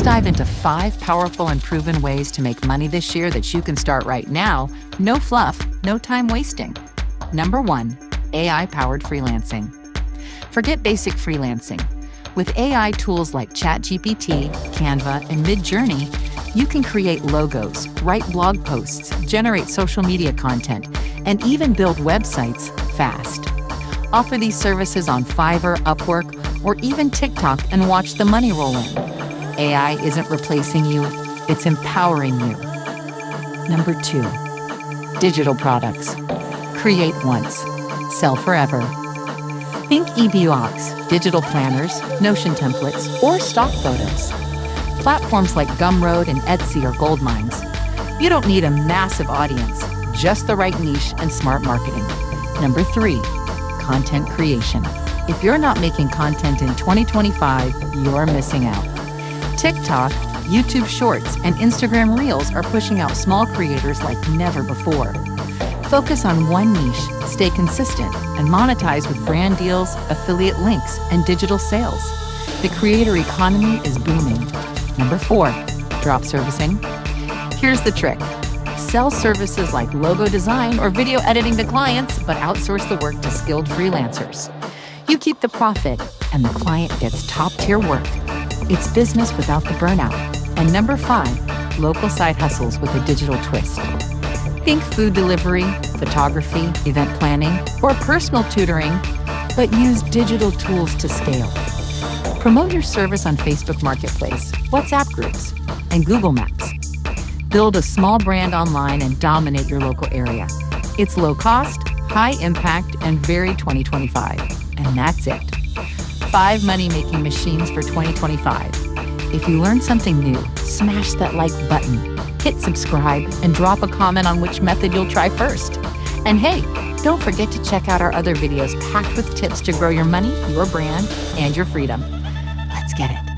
dive into 5 powerful and proven ways to make money this year that you can start right now. No fluff, no time wasting. Number 1, AI-powered freelancing. Forget basic freelancing. With AI tools like ChatGPT, Canva, and Midjourney, you can create logos, write blog posts, generate social media content, and even build websites fast. Offer these services on Fiverr, Upwork, or even TikTok and watch the money roll in. AI isn't replacing you, it's empowering you. Number 2, digital products. Create once, sell forever. Think ebooks, digital planners, Notion templates, or stock photos. Platforms like Gumroad and Etsy are gold mines. You don't need a massive audience, just the right niche and smart marketing. Number 3, content creation. If you're not making content in 2025, you're missing out. TikTok, YouTube Shorts, and Instagram Reels are pushing out small creators like never before. Focus on one niche, stay consistent, and monetize with brand deals, affiliate links, and digital sales. The creator economy is booming. Number 4, drop servicing. Here's the trick. Sell services like logo design or video editing to clients, but outsource the work to skilled freelancers. You keep the profit, and the client gets top-tier work. It's business without the burnout. And number 5, local side hustles with a digital twist. Think food delivery, photography, event planning, or personal tutoring, but use digital tools to scale. Promote your service on Facebook Marketplace, WhatsApp groups, and Google Maps. Build a small brand online and dominate your local area. It's low cost, high impact, and very 2025. And that's it. 5 money-making machines for 2025. If you learned something new, smash that like button, hit subscribe, and drop a comment on which method you'll try first. And hey, don't forget to check out our other videos packed with tips to grow your money, your brand, and your freedom. Let's get it.